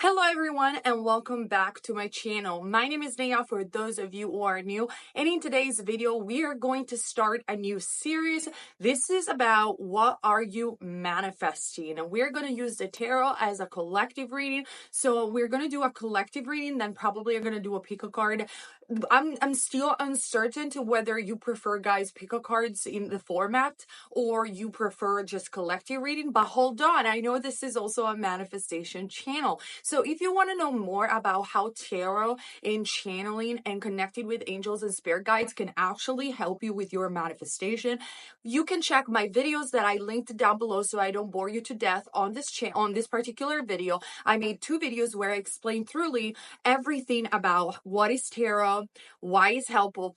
Hello everyone and welcome back to my channel. My name is Neya for those of you who are new, and in today's video we are going to start a new series. This is about what are you manifesting, and we're going to use the tarot as a collective reading. So we're going to do a collective reading, then probably I'm going to do a pick a card. I'm still uncertain to whether you prefer, guys, pick a cards in the format or you prefer just collective reading, but hold on, I know this is also a manifestation channel. So if you want to know more about how tarot and channeling and connecting with angels and spirit guides can actually help you with your manifestation, you can check my videos that I linked down below so I don't bore you to death on this on this particular video. I made two videos where I explain thoroughly everything about what is tarot, why it's helpful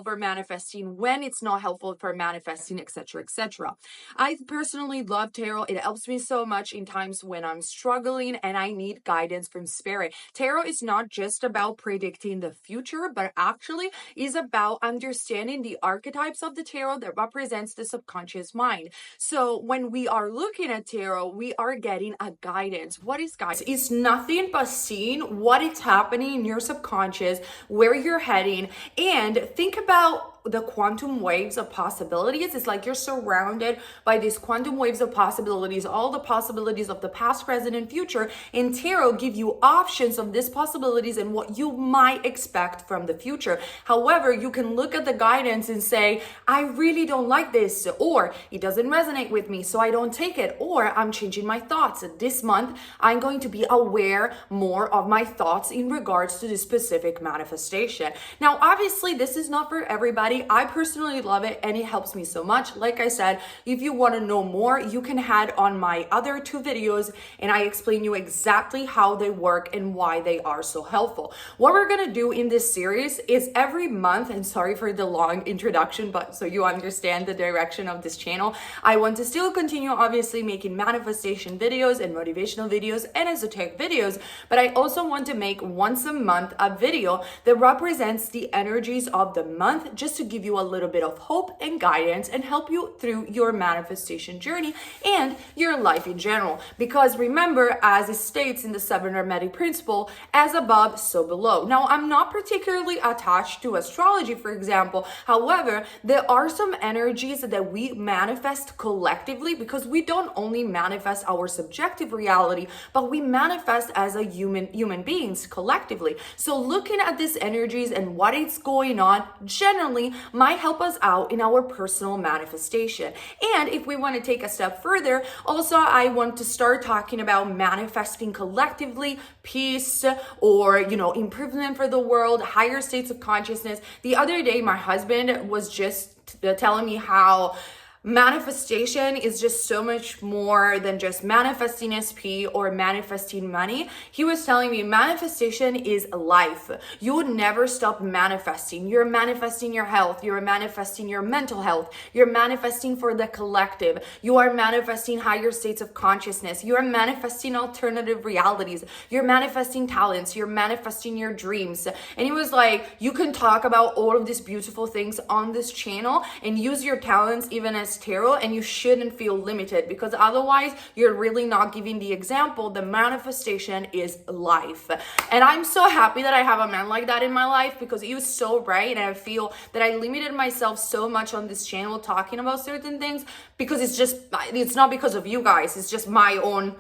for manifesting, when it's not helpful for manifesting, etc., etc. I personally love tarot. It helps me so much in times when I'm struggling and I need guidance from spirit. Tarot is not just about predicting the future, but actually is about understanding the archetypes of the tarot that represents the subconscious mind. So when we are looking at tarot, we are getting a guidance. What is guidance? It's nothing but seeing what is happening in your subconscious, where you're heading, and think about the quantum waves of possibilities. It's like you're surrounded by these quantum waves of possibilities, all the possibilities of the past, present, and future. And tarot give you options of these possibilities and what you might expect from the future. However, you can look at the guidance and say, I really don't like this, or it doesn't resonate with me, so I don't take it, or I'm changing my thoughts. This month, I'm going to be aware more of my thoughts in regards to this specific manifestation. Now, obviously, this is not for everybody. I personally love it and it helps me so much. Like I said, if you want to know more, you can head on my other two videos and I explain you exactly how they work and why they are so helpful. What we're going to do in this series is every month, and sorry for the long introduction, but so you understand the direction of this channel, I want to still continue obviously making manifestation videos and motivational videos and esoteric videos, but I also want to make once a month a video that represents the energies of the month, just to give you a little bit of hope and guidance and help you through your manifestation journey and your life in general. Because remember, as it states in the 7 Hermetic principle, as above, so below. Now, I'm not particularly attached to astrology, for example. However, there are some energies that we manifest collectively, because we don't only manifest our subjective reality, but we manifest as a human beings collectively. So looking at these energies and what is going on generally might help us out in our personal manifestation. And if we want to take a step further, also I want to start talking about manifesting collectively, peace, or improvement for the world, higher states of consciousness. The other day my husband was just telling me how manifestation is just so much more than just manifesting SP or manifesting money. He was telling me manifestation is life. You would never stop manifesting. You're manifesting your health. You're manifesting your mental health. You're manifesting for the collective. You are manifesting higher states of consciousness. You are manifesting alternative realities. You're manifesting talents. You're manifesting your dreams. And he was like, you can talk about all of these beautiful things on this channel and use your talents even as tarot, and you shouldn't feel limited, because otherwise you're really not giving the example. The manifestation is life. And I'm so happy that I have a man like that in my life, because he was so right. And I feel that I limited myself so much on this channel talking about certain things, because it's not because of you guys, it's just my own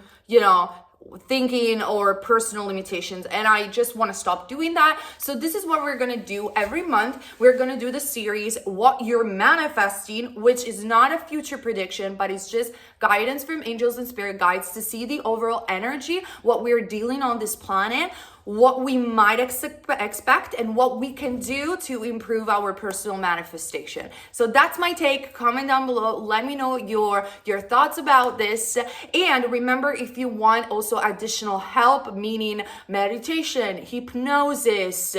thinking or personal limitations, and I just want to stop doing that. So this is what we're going to do every month. We're going to do the series what you're manifesting, which is not a future prediction, but it's just guidance from angels and spirit guides to see the overall energy, what we're dealing on this planet, what we might expect, and what we can do to improve our personal manifestation. So that's my take. Comment down below. Let me know your thoughts about this. And remember, if you want also additional help, meaning meditation, hypnosis,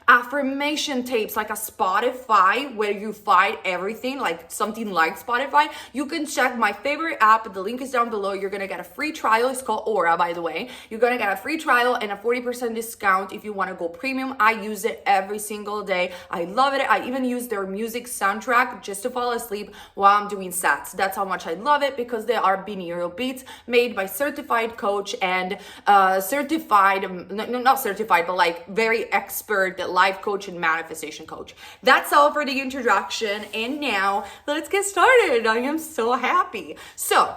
affirmation tapes, like a Spotify where you find everything, like something like Spotify. You can check my favorite app. The link is down below. You're gonna get a free trial. It's called Aura, by the way. You're gonna get a free trial and a 40% discount if you want to go premium. I use it every single day. I love it. I even use their music soundtrack just to fall asleep while I'm doing sets. That's how much I love it, because they are binaural beats made by certified coach and not certified, but like very expert life coach and manifestation coach. That's all for the introduction. And now let's get started. I am so happy. So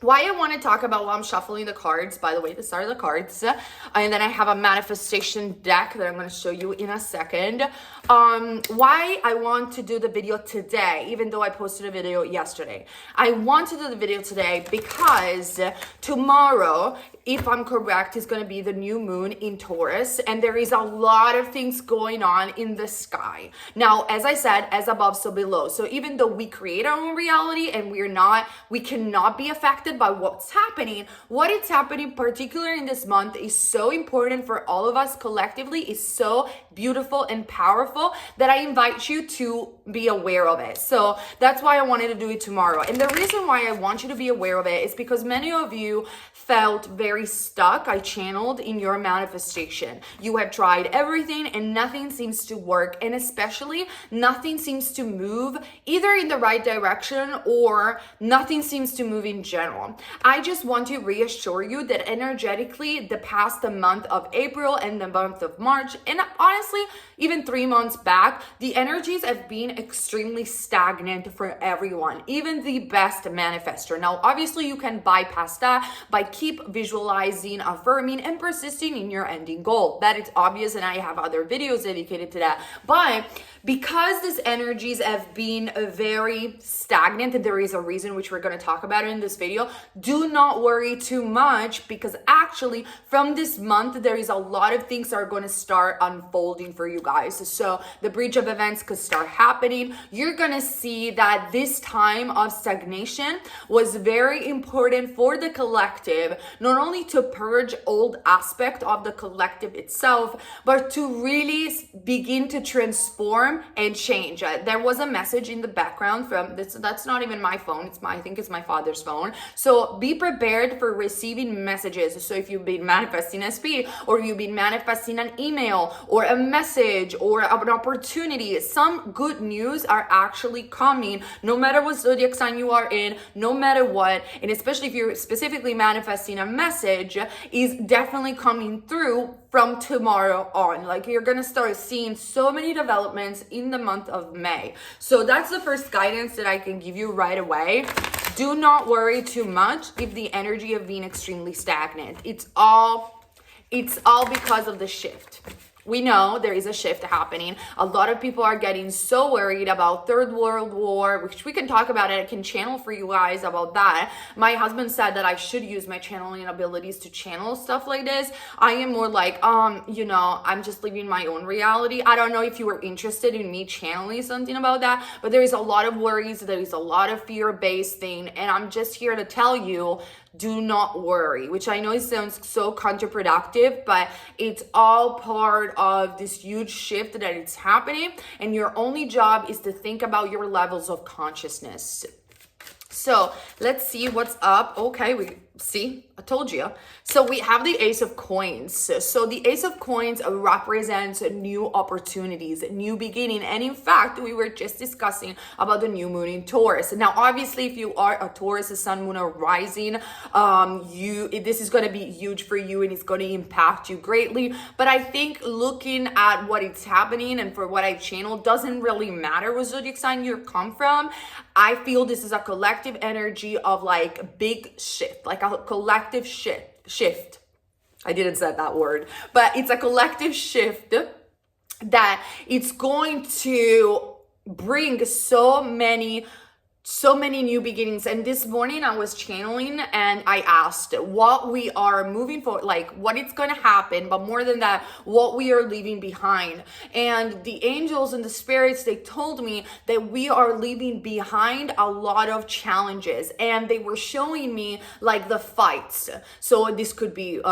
why I want to talk about while I'm shuffling the cards, by the way, these are the cards, and then I have a manifestation deck that I'm going to show you in a second. Why I want to do the video today, even though I posted a video yesterday. I want to do the video today because tomorrow, if I'm correct, is going to be the new moon in Taurus, and there is a lot of things going on in the sky. Now, as I said, as above, so below. So even though we create our own reality and we cannot be affected by what's happening, what is happening particularly in this month is so important for all of us collectively, is so beautiful and powerful that I invite you to be aware of it. So that's why I wanted to do it tomorrow. And the reason why I want you to be aware of it is because many of you felt very stuck. I channeled in your manifestation. You have tried everything and nothing seems to work, and especially nothing seems to move either in the right direction or nothing seems to move in general. I just want to reassure you that energetically, the past month of April and the month of March, and honestly, even 3 months back, the energies have been extremely stagnant for everyone, even the best manifester. Now, obviously, you can bypass that by keep visualizing, affirming, and persisting in your ending goal. That is obvious, and I have other videos dedicated to that. But because these energies have been very stagnant, and there is a reason which we're going to talk about in this video, do not worry too much, because actually from this month, there is a lot of things that are going to start unfolding for you guys. So the bridge of events could start happening. You're going to see that this time of stagnation was very important for the collective, not only to purge old aspect of the collective itself, but to really begin to transform and change. There was a message in the background from this. That's not even my phone. I think it's my father's phone. So be prepared for receiving messages. So if you've been manifesting SP, or you've been manifesting an email or a message or an opportunity, some good news are actually coming, no matter what zodiac sign you are in, no matter what. And especially if you're specifically manifesting a message, is definitely coming through from tomorrow on. Like, you're gonna start seeing so many developments in the month of May. So that's the first guidance that I can give you right away. Do not worry too much if the energy of being extremely stagnant. It's all because of the shift. We know there is a shift happening. A lot of people are getting so worried about Third World War, which we can talk about it. I can channel for you guys about that. My husband said that I should use my channeling abilities to channel stuff like this. I am more like, I'm just living my own reality. I don't know if you were interested in me channeling something about that, but there is a lot of worries. There is a lot of fear-based thing. And I'm just here to tell you, do not worry, which I know it sounds so counterproductive, but it's all part of this huge shift that it's happening. And your only job is to think about your levels of consciousness. So let's see what's up. Okay, I told you. So we have the Ace of Coins. So the Ace of Coins represents new opportunities, new beginning. And in fact, we were just discussing about the new moon in Taurus. Now, obviously, if you are a Taurus, a sun, moon, or rising, this is going to be huge for you and it's going to impact you greatly. But I think looking at what is happening and for what I channeled, doesn't really matter what zodiac sign you come from. I feel this is a collective energy of like big shift, like a collective shift. I didn't say that word, but it's a collective shift that it's going to bring so many so many new beginnings. And this morning I was channeling and I asked what we are moving for, like what it's going to happen, but more than that, what we are leaving behind. And the angels and the spirits, they told me that we are leaving behind a lot of challenges, and they were showing me like the fights. So this could be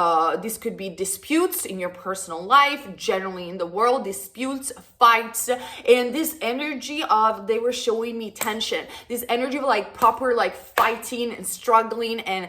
disputes in your personal life, generally in the world, disputes, fights, and this energy of, they were showing me tension, this energy of like proper like fighting and struggling and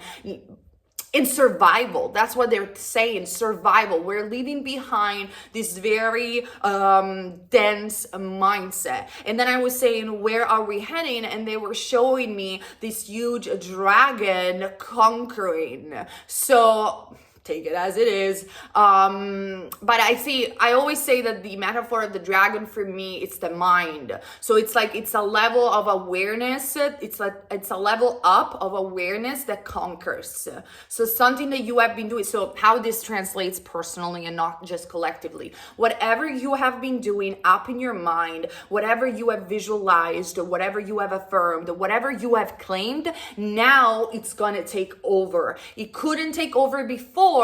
in survival. That's what they're saying, survival. We're leaving behind this very dense mindset. And then I was saying, where are we heading? And they were showing me this huge dragon conquering. So take it as it is. But I always say that the metaphor of the dragon for me, it's the mind. So it's like, it's a level of awareness. It's a level up of awareness that conquers. So something that you have been doing. So how this translates personally and not just collectively. Whatever you have been doing up in your mind, whatever you have visualized, whatever you have affirmed, whatever you have claimed, now it's gonna take over. It couldn't take over before,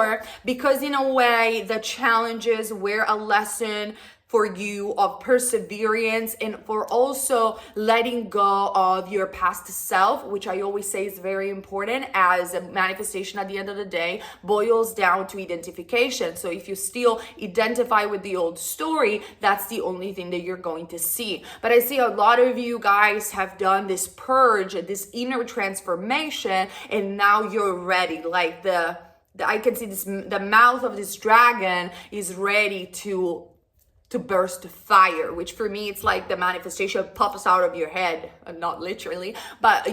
because in a way the challenges were a lesson for you of perseverance and for also letting go of your past self, which I always say is very important, as a manifestation at the end of the day boils down to identification. So if you still identify with the old story, that's the only thing that you're going to see. But I see a lot of you guys have done this purge, this inner transformation, and now you're ready. Like I can see this, the mouth of this dragon is ready to burst fire, which for me, it's like the manifestation pops out of your head, not literally, but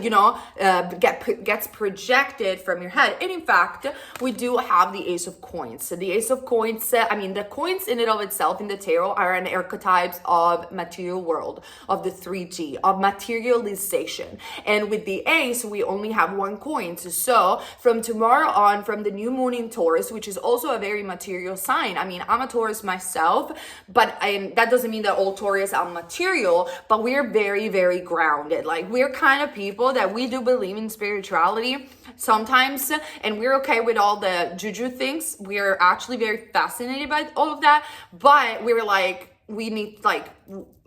gets projected from your head. And in fact, we do have the Ace of Coins. So the Ace of Coins, the coins in and of itself in the tarot are an archetypes of material world, of the 3D, of materialization. And with the Ace, we only have one coin. So from tomorrow on, from the new moon in Taurus, which is also a very material sign. I'm a Taurus myself, but that doesn't mean that all Taurus are material, but we're very, very grounded. Like, we're kind of people that we do believe in spirituality sometimes, and we're okay with all the juju things. We're actually very fascinated by all of that, but we're like, we need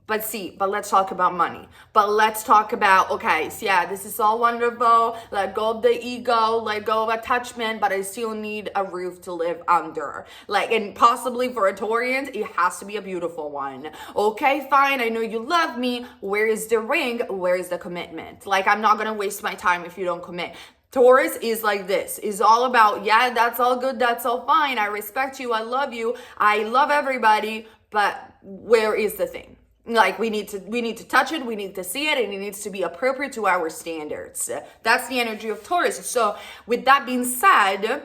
but let's talk about money. But let's talk about, okay, so yeah, this is all wonderful. Let go of the ego, let go of attachment, but I still need a roof to live under. And possibly for a Taurian, it has to be a beautiful one. Okay, fine, I know you love me. Where is the ring? Where is the commitment? I'm not gonna waste my time if you don't commit. Taurus is like this, is all about, yeah, that's all good, that's all fine. I respect you, I love everybody, but where is the thing? We need to touch it, we need to see it, and it needs to be appropriate to our standards. That's the energy of Taurus. So with that being said,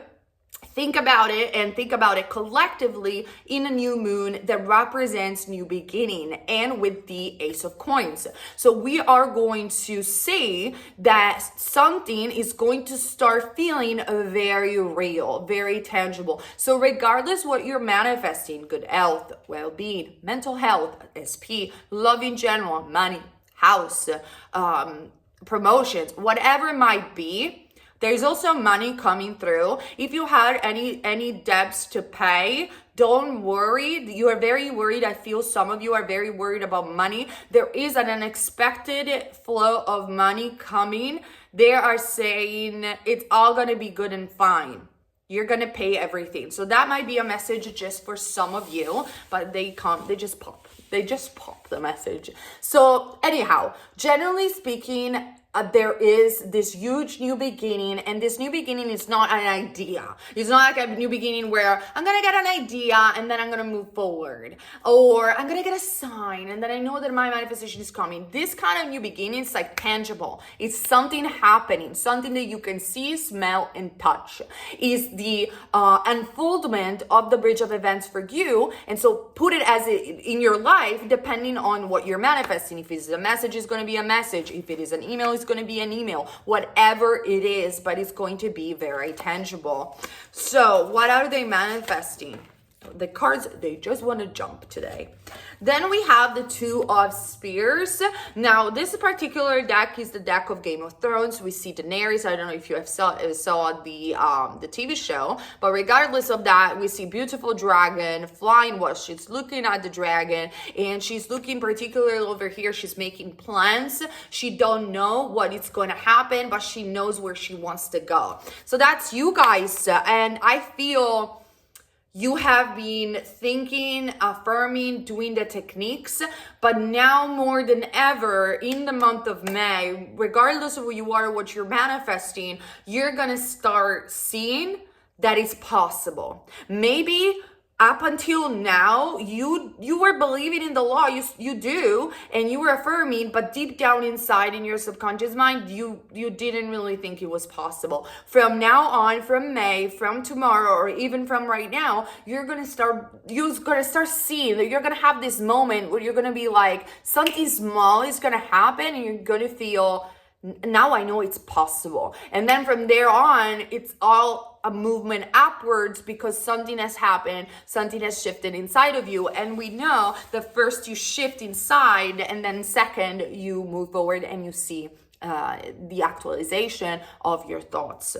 think about it, and think about it collectively in a new moon that represents new beginning, and with the Ace of Coins. So we are going to see that something is going to start feeling very real, very tangible. So regardless what you're manifesting, good health, well-being, mental health, SP, love in general, money, house, promotions, whatever it might be, there's also money coming through. If you had any debts to pay, don't worry. You are very worried. I feel some of you are very worried about money. There is an unexpected flow of money coming. They are saying it's all going to be good and fine. You're going to pay everything. So that might be a message just for some of you, but they just pop the message. So anyhow, generally speaking, there is this huge new beginning, and this new beginning is not an idea. It's not like a new beginning where I'm gonna get an idea and then I'm gonna move forward, or I'm gonna get a sign and then I know that my manifestation is coming. This kind of new beginning is tangible. It's something happening, something that you can see, smell, and touch. Is the unfoldment of the bridge of events for you, and so put it as in your life, depending on what you're manifesting. If it's a message, it's going to be a message. If it is an email, it's going to be an email. Whatever it is, but it's going to be very tangible. So what are they manifesting? The cards, they just want to jump today. Then we have the Two of Spears. Now, this particular deck is the deck of Game of Thrones. We see Daenerys. I don't know if you have saw the TV show, but regardless of that, we see beautiful dragon flying. Well, she's looking at the dragon, and she's looking particularly over here. She's making plans. She don't know what is going to happen, but she knows where she wants to go. So that's you guys, and I feel you have been thinking, affirming, doing the techniques, but now more than ever in the month of May, regardless of who you are, what you're manifesting, you're gonna start seeing that it's possible. Maybe up until now, you were believing in the law, you do, and you were affirming, but deep down inside in your subconscious mind, you didn't really think it was possible. From now on, from May, from tomorrow, or even from right now, you're gonna start seeing that you're gonna have this moment where you're gonna be like, something small is gonna happen, and you're gonna feel, now I know it's possible. And then from there on, it's all a movement upwards because something has happened, something has shifted inside of you. And we know that first you shift inside, and then second, you move forward and you see the actualization of your thoughts.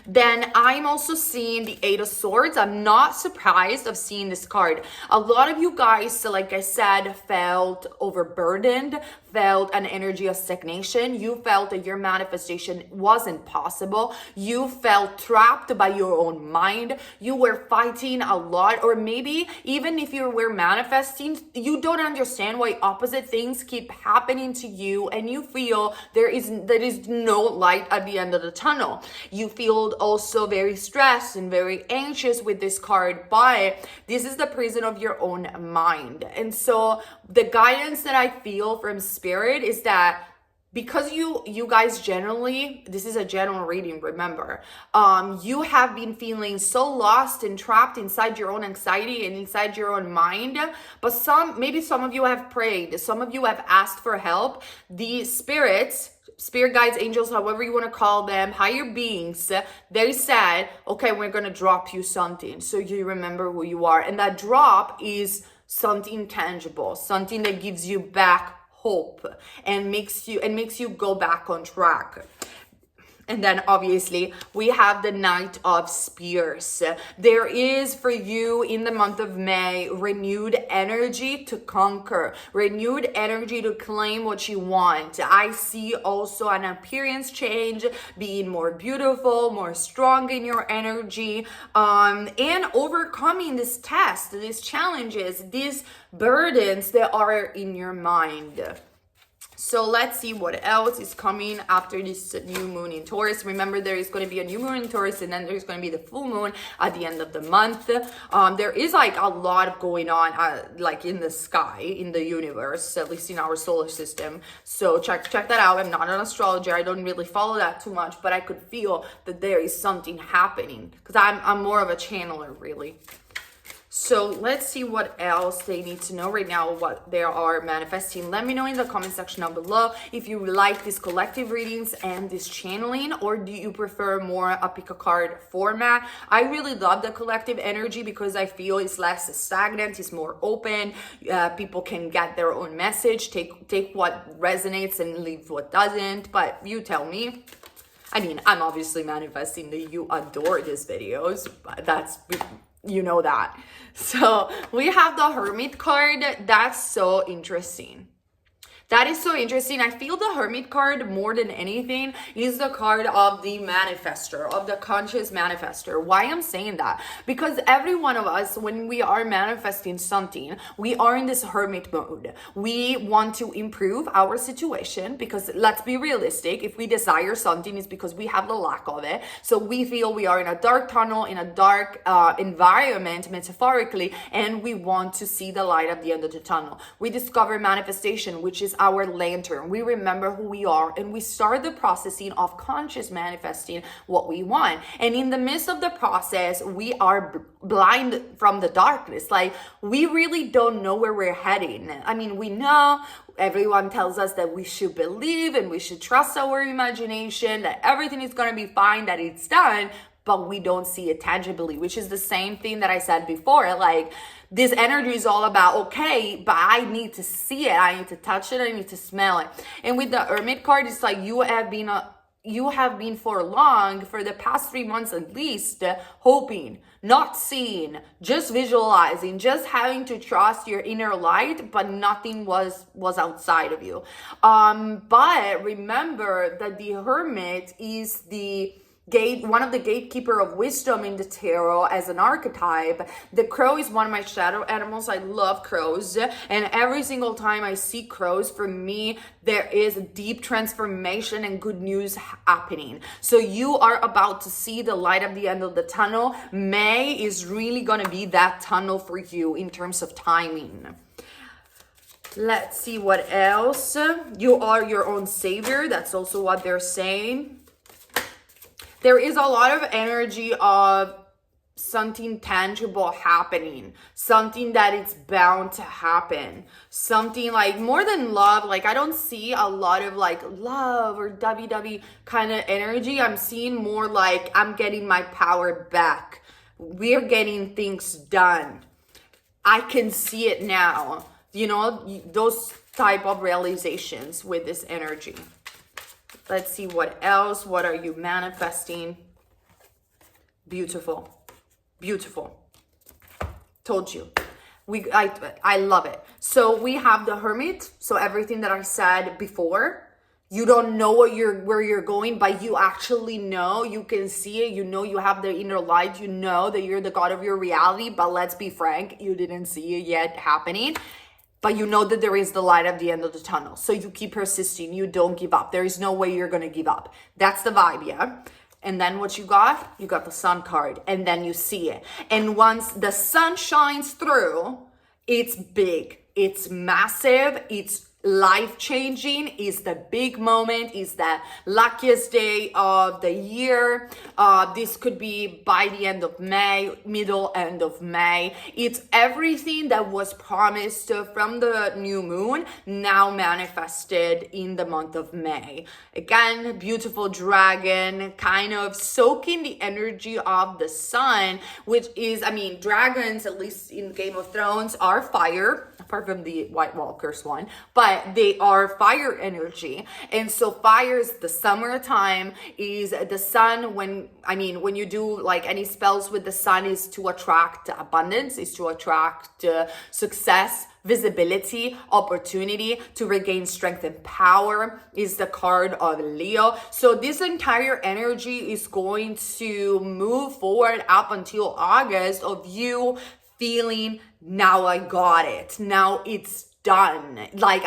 Then I'm also seeing the Eight of Swords. I'm not surprised of seeing this card. A lot of you guys, like I said, felt overburdened, felt an energy of stagnation. You felt that your manifestation wasn't possible. You felt trapped by your own mind. You were fighting a lot, or maybe even if you were manifesting, you don't understand why opposite things keep happening to you, and you feel there is no light at the end of the tunnel. You feel also very stressed and very anxious with this card, but this is the prison of your own mind. And so the guidance that I feel from Spirit is that because you guys generally, this is a general reading, remember, you have been feeling so lost and trapped inside your own anxiety and inside your own mind, but maybe some of you have prayed, some of you have asked for help. The spirits, spirit guides, angels, however you want to call them, higher beings, they said, okay, we're going to drop you something so you remember who you are. And that drop is something tangible, something that gives you back hope and makes you go back on track. And then obviously we have the Knight of Spears. There is for you in the month of May renewed energy to conquer, renewed energy to claim what you want. I see also an appearance change, being more beautiful, more strong in your energy, and overcoming this test, these challenges, these burdens that are in your mind. So let's see what else is coming after this new moon in Taurus. Remember, there is going to be a new moon in Taurus, and then there's going to be the full moon at the end of the month. There is like a lot going on, like in the sky, in the universe, at least in our solar system. So check that out. I'm not an astrologer. I don't really follow that too much, but I could feel that there is something happening because I'm more of a channeler, really. So let's see what else they need to know right now, what they are manifesting. Let me know in the comment section down below if you like these collective readings and this channeling, or do you prefer more a pick a card format. I really love the collective energy because I feel it's less stagnant, it's more open. People can get their own message, take what resonates and leave what doesn't, but you tell me. I mean, I'm obviously manifesting that you adore these videos, but that's, you know that. So we have the Hermit card. That's so interesting. That is so interesting. I feel the Hermit card more than anything is the card of the manifester, of the conscious manifester. Why I'm saying that? Because every one of us, when we are manifesting something, we are in this hermit mode. We want to improve our situation because let's be realistic. If we desire something, it's because we have the lack of it. So we feel we are in a dark tunnel, in a dark environment, metaphorically, and we want to see the light at the end of the tunnel. We discover manifestation, which is our lantern. We remember who we are, and we start the processing of conscious manifesting what we want. And in the midst of the process, we are blind from the darkness. Like, we really don't know where we're heading. I mean, we know everyone tells us that we should believe and we should trust our imagination, that everything is going to be fine, that it's done. but we don't see it tangibly, which is the same thing that I said before. Like, this energy is all about, okay, but I need to see it, I need to touch it, I need to smell it. And with the Hermit card, it's like you have been for long, for the past 3 months at least, hoping, not seeing, just visualizing, just having to trust your inner light, but nothing was outside of you. But remember that the Hermit is one of the gatekeeper of wisdom in the tarot as an archetype. The crow is one of my shadow animals. I love crows, and every single time I see crows, for me, there is a deep transformation and good news happening. So you are about to see the light at the end of the tunnel. May is really going to be that tunnel for you in terms of timing. Let's see what else. You are your own savior. That's also what they're saying. There is a lot of energy of something tangible happening, something that it's bound to happen, something like more than love. Like, I don't see a lot of like love or WW kind of energy. I'm seeing more like I'm getting my power back. We're getting things done. I can see it now. You know, those type of realizations with this energy. Let's see what else. What are you manifesting? Beautiful. Beautiful. Told you. I love it. So we have the Hermit. So everything that I said before, you don't know where you're going, but you actually know. You can see it. You know you have the inner light. You know that you're the god of your reality. But let's be frank, you didn't see it yet happening. But you know that there is the light at the end of the tunnel. So you keep persisting. You don't give up. There is no way you're going to give up. That's the vibe, yeah? And then what you got the Sun card. And then you see it. And once the sun shines through, it's big. It's massive. It's life-changing. Is the big moment, is the luckiest day of the year. This could be by the end of May, end of May. It's everything that was promised from the new moon now manifested in the month of May. Again, beautiful dragon, kind of soaking the energy of the sun, which is, I mean, dragons, at least in Game of Thrones, are fire, apart from the White Walkers one, but they are fire energy. And so fire is the summertime, is the sun. When you do like any spells with the sun, is to attract abundance, is to attract success, visibility, opportunity, to regain strength and power, is the card of Leo. So this entire energy is going to move forward up until August of you feeling, now I got it. Now it's done. Like,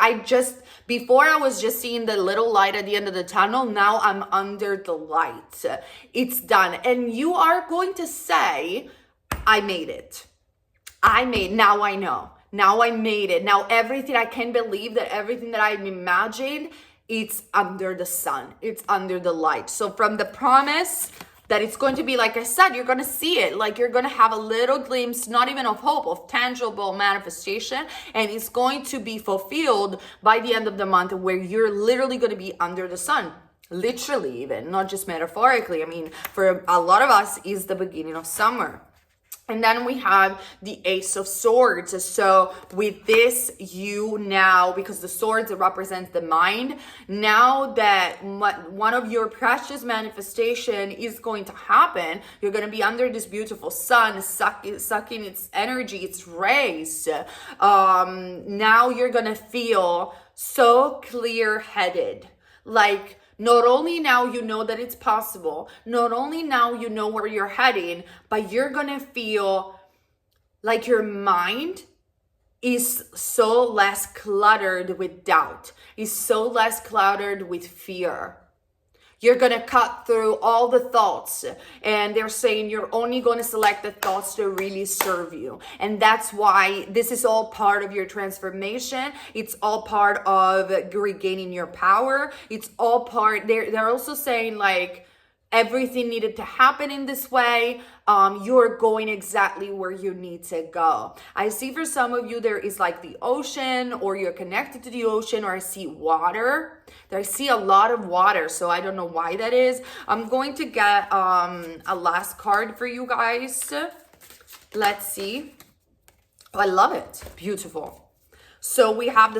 before I was just seeing the little light at the end of the tunnel. Now I'm under the light. It's done. And you are going to say, I made it. Now I know. Now I made it. Now everything, I can believe that everything that I've imagined, it's under the sun. It's under the light. So from the promise that it's going to be, like I said, you're going to see it. Like, you're going to have a little glimpse, not even of hope, of tangible manifestation. And it's going to be fulfilled by the end of the month, where you're literally going to be under the sun. Literally, even, not just metaphorically. I mean, for a lot of us, is the beginning of summer. And then we have the Ace of Swords. So with this, you now, because the swords represent the mind, now that one of your precious manifestation is going to happen, you're going to be under this beautiful sun, sucking its energy, its rays. Now you're going to feel so clear-headed. Like, not only now you know that it's possible, not only now you know where you're heading, but you're gonna feel like your mind is so less cluttered with doubt, is so less cluttered with fear. You're going to cut through all the thoughts, and they're saying you're only going to select the thoughts that really serve you. And that's why this is all part of your transformation. It's all part of regaining your power. It's all part, they're also saying, like, everything needed to happen in this way. You're going exactly where you need to go. I see for some of you there is like the ocean, or you're connected to the ocean, or I see water. I see a lot of water, so I don't know why that is. I'm going to get a last card for you guys. Let's see. Oh, I love it. Beautiful. So we have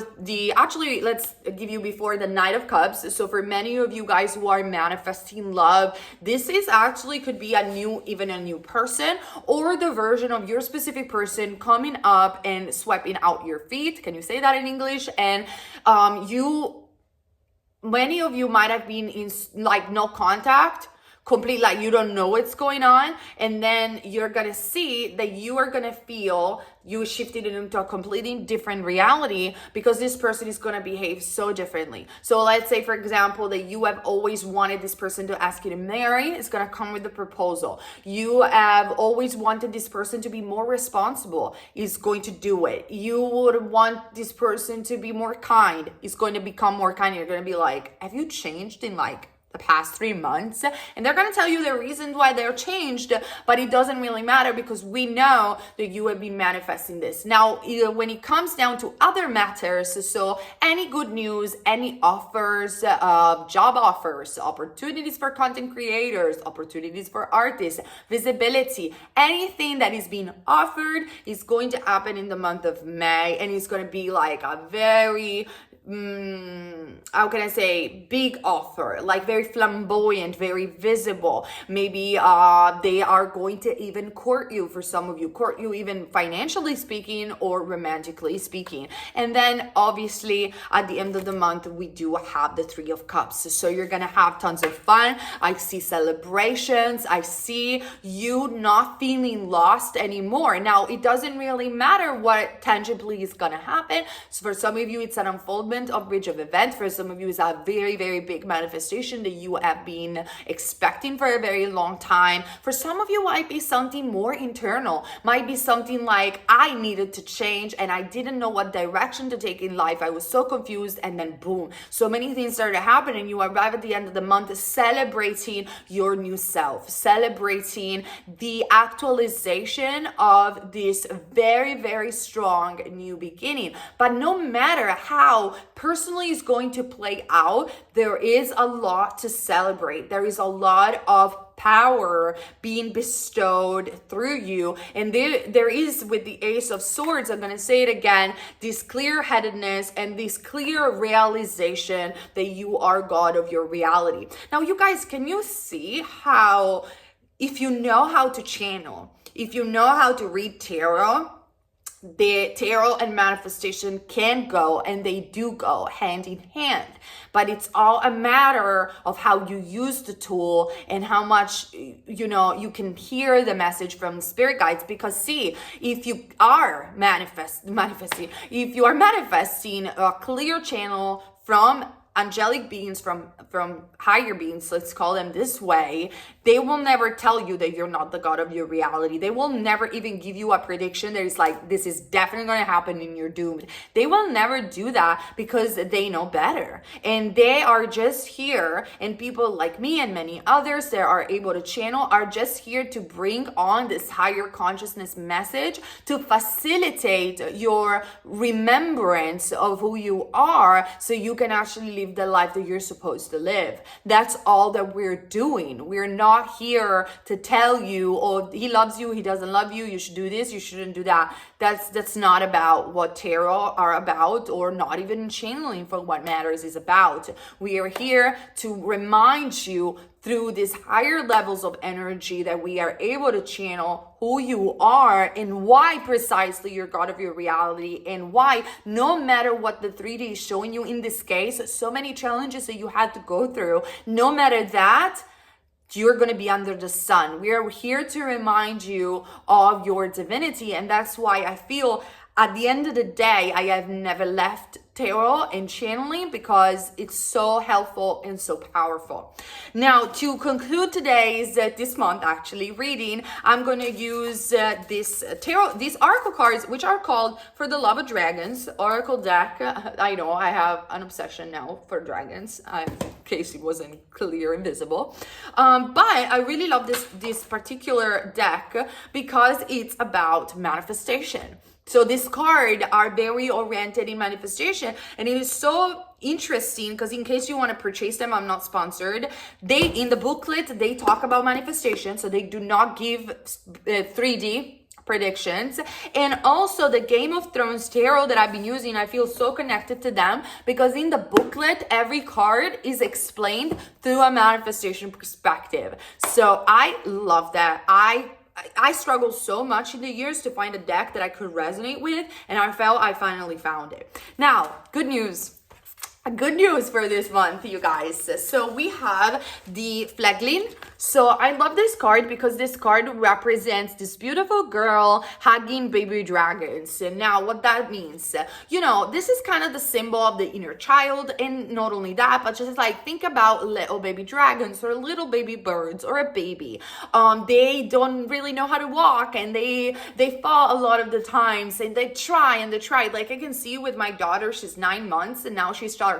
actually, let's give you before the Knight of Cups. So for many of you guys who are manifesting love, this is actually could be even a new person, or the version of your specific person coming up and swiping out your feet. Can you say that in English? And many of you might have been in like no contact, complete, like you don't know what's going on, and then you're gonna see that you are gonna feel you shifted it into a completely different reality, because this person is gonna behave so differently. So let's say, for example, that you have always wanted this person to ask you to marry. It's gonna come with the proposal. You have always wanted this person to be more responsible. Is going to do it. You would want this person to be more kind. It's going to become more kind. You're gonna be like, have you changed in like the past 3 months? And they're going to tell you the reasons why they're changed, but it doesn't really matter, because we know that you have been manifesting this. Now, when it comes down to other matters, so any good news, any offers, job offers, opportunities for content creators, opportunities for artists, visibility, anything that is being offered is going to happen in the month of May, and it's going to be like a very how can I say, big offer, like very flamboyant, very visible. Maybe they are going to even court you, for some of you, court you even financially speaking or romantically speaking. And then obviously at the end of the month, we do have the Three of Cups. So you're gonna have tons of fun. I see celebrations. I see you not feeling lost anymore. Now, it doesn't really matter what tangibly is gonna happen. So for some of you, it's an unfoldment of bridge of event. For some of you, it's a very, very big manifestation that you have been expecting for a very long time. For some of you, might be something more internal, might be something like, I needed to change and I didn't know what direction to take in life. I was so confused, and then boom, so many things started happening. You arrive at the end of the month celebrating your new self, celebrating the actualization of this very, very strong new beginning. But no matter how personally is going to play out, there is a lot to celebrate. There is a lot of power being bestowed through you. And there is, with the Ace of Swords, I'm going to say it again, this clear-headedness and this clear realization that you are God of your reality. Now, you guys, can you see how, if you know how to channel, if you know how to read tarot, the tarot and manifestation can go, and they do go hand in hand, but it's all a matter of how you use the tool and how much you can hear the message from the spirit guides. Because see, if you are manifesting, if you are manifesting a clear channel from angelic beings, from higher beings, let's call them this way, they will never tell you that you're not the God of your reality. They will never even give you a prediction that is like, this is definitely going to happen and you're doomed. They will never do that, because they know better. And they are just here, and people like me and many others that are able to channel are just here to bring on this higher consciousness message to facilitate your remembrance of who you are, so you can actually live the life that you're supposed to live. That's all that we're doing. We're not here to tell you, oh, he loves you, he doesn't love you, you should do this, you shouldn't do that. That's not about what tarot are about, or not even channeling, for what matters is about. We are here to remind you through these higher levels of energy that we are able to channel who you are and why precisely you're God of your reality, and why no matter what the 3D is showing you, in this case, so many challenges that you had to go through, no matter that, you're going to be under the sun. We are here to remind you of your divinity. And that's why I feel at the end of the day, I have never left tarot and channeling because it's so helpful and so powerful. Now, to conclude today's, this month actually, reading, I'm going to use these oracle cards, which are called For the Love of Dragons Oracle deck. I know I have an obsession now for dragons, in case it wasn't clear and visible. But I really love this particular deck because it's about manifestation. So this card are very oriented in manifestation, and it is so interesting because in case you want to purchase them, I'm not sponsored. In the booklet, they talk about manifestation, so they do not give 3D predictions. And also the Game of Thrones tarot that I've been using, I feel so connected to them because in the booklet, every card is explained through a manifestation perspective. So I love that. I struggled so much in the years to find a deck that I could resonate with, and I felt I finally found it. Now, good news. Good news for this month, you guys. So we have the Fleglin. So I love this card because this card represents this beautiful girl hugging baby dragons. And now what that means, you know, this is kind of the symbol of the inner child. And not only that, but just like think about little baby dragons or little baby birds or a baby. They don't really know how to walk, and they fall a lot of the times, and they try. Like I can see with my daughter, she's 9 months, and now she starts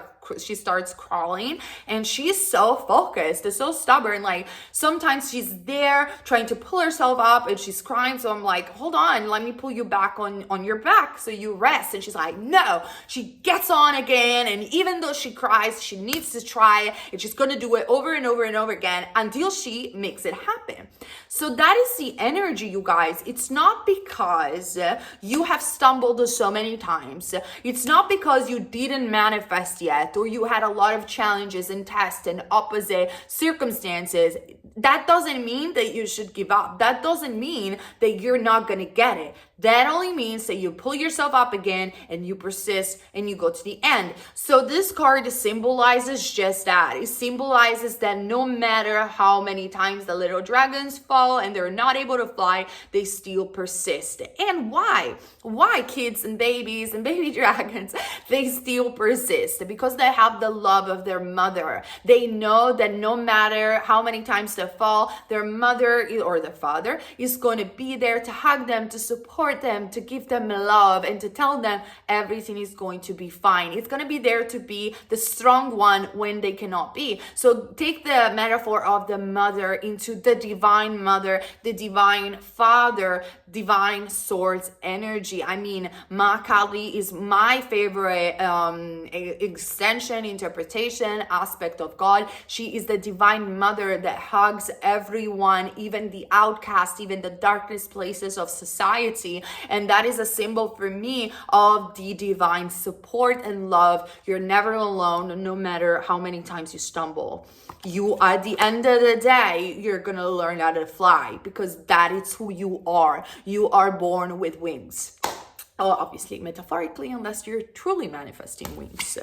crawling, and she's so focused, it's so stubborn. Like sometimes she's there trying to pull herself up and she's crying, so I'm like, hold on, let me pull you back on your back so you rest. And she's like, no. She gets on again, and even though she cries, she needs to try, and she's gonna do it over and over and over again until she makes it happen. So that is the energy, you guys. It's not because you have stumbled so many times. It's not because you didn't manifest yet, or you had a lot of challenges and tests and opposite circumstances. That doesn't mean that you should give up. That doesn't mean that you're not going to get it. That only means that you pull yourself up again and you persist and you go to the end. So this card symbolizes just that. It symbolizes that no matter how many times the little dragons fall and they're not able to fly, they still persist. And why? Why kids and baby dragons, they still persist? Because they have the love of their mother. They know that no matter how many times they fall, their mother or their father is going to be there to hug them, to support them, to give them love, and to tell them everything is going to be fine. It's going to be there to be the strong one when they cannot be. So take the metaphor of the mother into the divine mother, the divine father, divine source energy. I mean, Ma Kali is my favorite extension, interpretation, aspect of God. She is the divine mother that hugs everyone, even the outcast, even the darkest places of society. And that is a symbol for me of the divine support and love. You're never alone, no matter how many times you stumble. You, at the end of the day, you're gonna learn how to fly, because that is who you are. You are born with wings. Oh, obviously metaphorically, unless you're truly manifesting wings.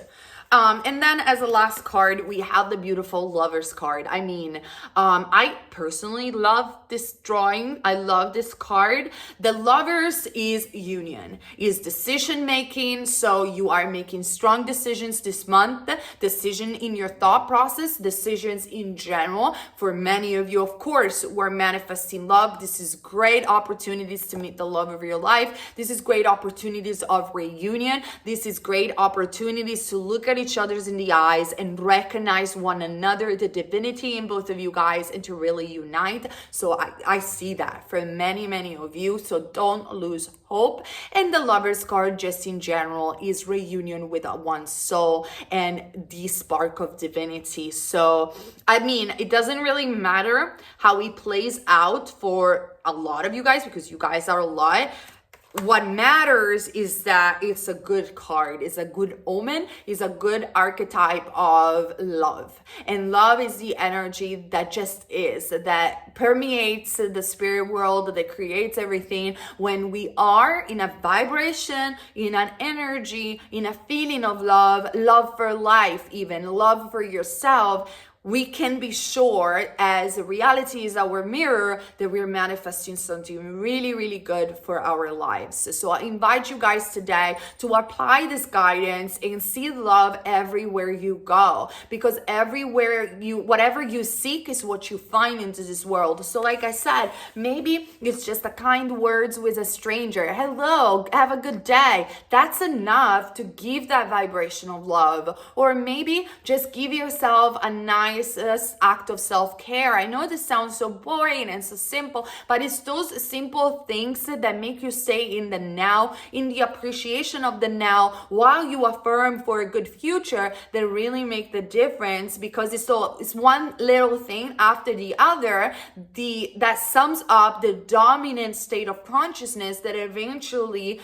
And then as a last card, we have the beautiful Lovers card. I mean, I personally love this drawing. I love this card. The Lovers is union, is decision making. So you are making strong decisions this month, decision in your thought process, decisions in general. For many of you, of course, we're manifesting love. This is great opportunities to meet the love of your life. This is great opportunities of reunion. This is great opportunities to look at each other's in the eyes and recognize one another, the divinity in both of you guys, and to really unite. So I see that for many of you. So don't lose hope. And the Lovers card, just in general, is reunion with one soul and the spark of divinity. So I mean, it doesn't really matter how it plays out for a lot of you guys, because you guys are a lot. What matters is that it's a good card, it's a good omen, it's a good archetype of love. And love is the energy that just is, that permeates the spirit world, that creates everything. When we are in a vibration, in an energy, in a feeling of love, love for life, even love for yourself, we can be sure, as reality is our mirror, that we're manifesting something really, really good for our lives. So I invite you guys today to apply this guidance and see love everywhere you go, because whatever you seek is what you find into this world. So like I said, maybe it's just a kind words with a stranger. Hello, have a good day. That's enough to give that vibration of love. Or maybe just give yourself a nice act of self-care. I know this sounds so boring and so simple, but it's those simple things that make you stay in the now, in the appreciation of the now, while you affirm for a good future, that really make the difference. Because it's one little thing after the other that sums up the dominant state of consciousness that eventually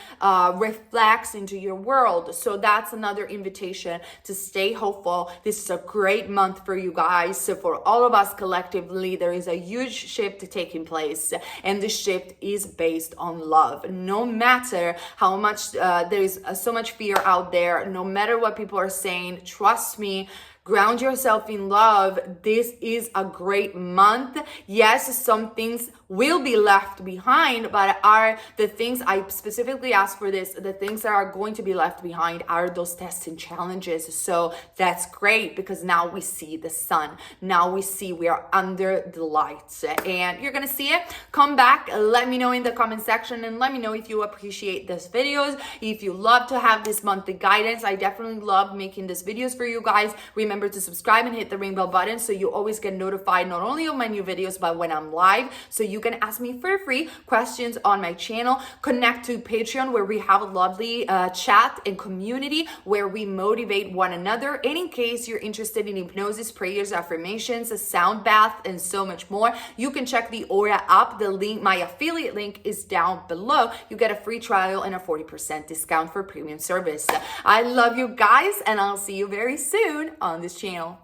reflects into your world. So that's another invitation to stay hopeful. This is a great month for you guys. So for all of us collectively, there is a huge shift taking place, and this shift is based on love. No matter how much there is so much fear out there, no matter what people are saying, trust me, ground yourself in love. This is a great month. Yes, some things will be left behind, but are the things I specifically asked for this, the things that are going to be left behind are those tests and challenges. So that's great, because now we see the sun. Now we see we are under the lights, and you're gonna see it. Come back, let me know in the comment section, and let me know if you appreciate these videos. If you love to have this monthly guidance, I definitely love making these videos for you guys. Remember to subscribe and hit the ring bell button so you always get notified not only of my new videos, but when I'm live, so you can ask me for free questions on my channel. Connect to Patreon, where we have a lovely chat and community where we motivate one another. And in case you're interested in hypnosis, prayers, affirmations, a sound bath, and so much more, you can check the Aura app. The link, my affiliate link, is down below. You get a free trial and a 40% discount for premium service. I love you guys, and I'll see you very soon on this channel.